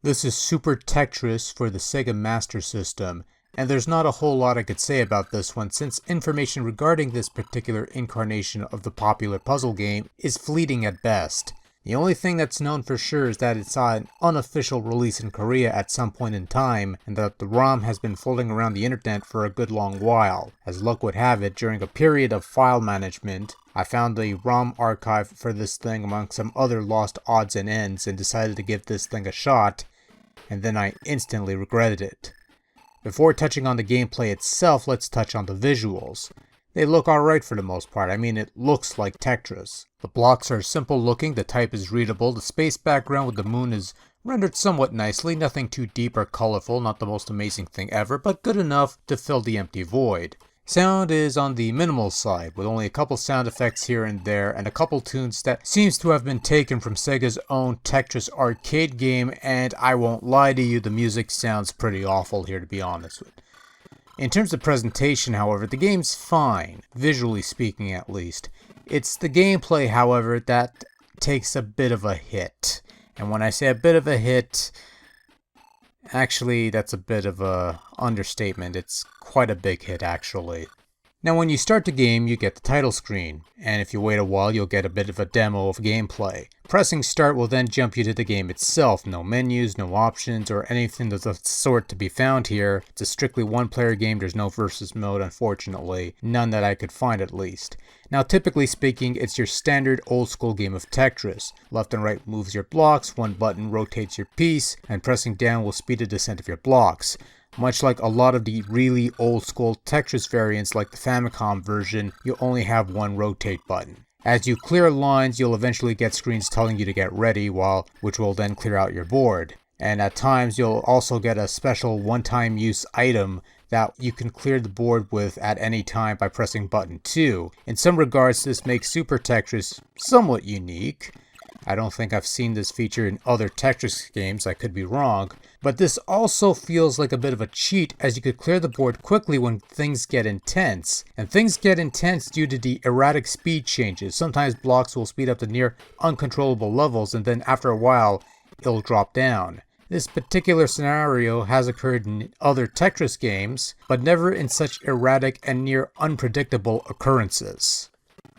This is Super Tetris for the Sega Master System, and there's not a whole lot I could say about this one since information regarding this particular incarnation of the popular puzzle game is fleeting at best. The only thing that's known for sure is that it saw an unofficial release in Korea at some point in time, and that the ROM has been floating around the internet for a good long while. As luck would have it, during a period of file management, I found the ROM archive for this thing among some other lost odds and ends and decided to give this thing a shot, and then I instantly regretted it. Before touching on the gameplay itself, let's touch on the visuals. They look alright for the most part. I mean, it looks like Tetris. The blocks are simple looking, the type is readable, the space background with the moon is rendered somewhat nicely, nothing too deep or colorful, not the most amazing thing ever, but good enough to fill the empty void. Sound is on the minimal side, with only a couple sound effects here and there, and a couple tunes that seems to have been taken from Sega's own Tetris arcade game, and I won't lie to you, the music sounds pretty awful here, to be honest with. In terms of presentation, however, the game's fine, visually speaking at least. It's the gameplay, however, that takes a bit of a hit. And when I say a bit of a hit, actually that's a bit of a understatement. It's quite a big hit, actually. Now when you start the game, you get the title screen, and if you wait a while, you'll get a bit of a demo of gameplay. Pressing start will then jump you to the game itself. No menus, no options, or anything of the sort to be found here. It's a strictly one-player game, there's no versus mode, unfortunately. None that I could find, at least. Now typically speaking, it's your standard old-school game of Tetris. Left and right moves your blocks, one button rotates your piece, and pressing down will speed the descent of your blocks. Much like a lot of the really old-school Tetris variants like the Famicom version, you only have one rotate button. As you clear lines, you'll eventually get screens telling you to get ready, which will then clear out your board. And at times, you'll also get a special one-time use item that you can clear the board with at any time by pressing button 2. In some regards, this makes Super Tetris somewhat unique. I don't think I've seen this feature in other Tetris games, I could be wrong, but this also feels like a bit of a cheat as you could clear the board quickly when things get intense. And things get intense due to the erratic speed changes. Sometimes blocks will speed up to near uncontrollable levels and then after a while it'll drop down. This particular scenario has occurred in other Tetris games, but never in such erratic and near unpredictable occurrences.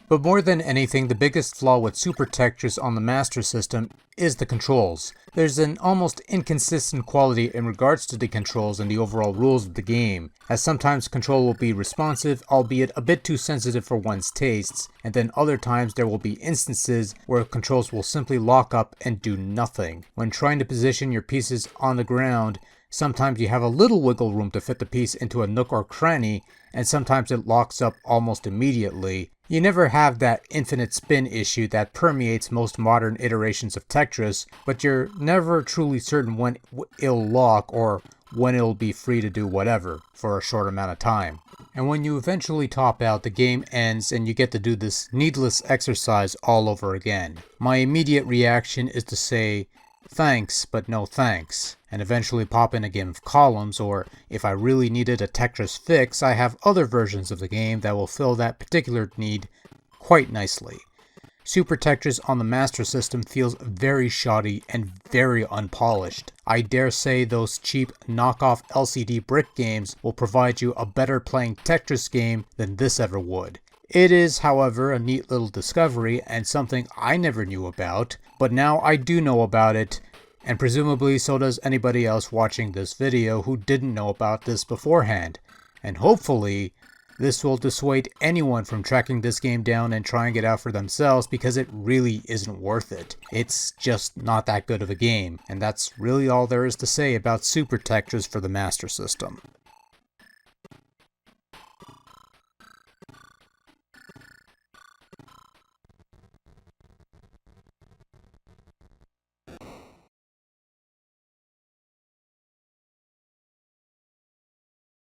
But more than anything, the biggest flaw with Super Tetris on the Master System is the controls. There's an almost inconsistent quality in regards to the controls and the overall rules of the game, as sometimes control will be responsive, albeit a bit too sensitive for one's tastes, and then other times there will be instances where controls will simply lock up and do nothing. When trying to position your pieces on the ground, sometimes you have a little wiggle room to fit the piece into a nook or cranny, and sometimes it locks up almost immediately. You never have that infinite spin issue that permeates most modern iterations of Tetris, but you're never truly certain when it'll lock or when it'll be free to do whatever for a short amount of time. And when you eventually top out, the game ends and you get to do this needless exercise all over again. My immediate reaction is to say, thanks, but no thanks, and eventually pop in a game of columns, or if I really needed a Tetris fix, I have other versions of the game that will fill that particular need quite nicely. Super Tetris on the Master System feels very shoddy and very unpolished. I dare say those cheap knockoff LCD brick games will provide you a better playing Tetris game than this ever would. It is, however, a neat little discovery and something I never knew about, but now I do know about it, and presumably so does anybody else watching this video who didn't know about this beforehand. And hopefully, this will dissuade anyone from tracking this game down and trying it out for themselves because it really isn't worth it. It's just not that good of a game, and that's really all there is to say about Super Tetris for the Master System.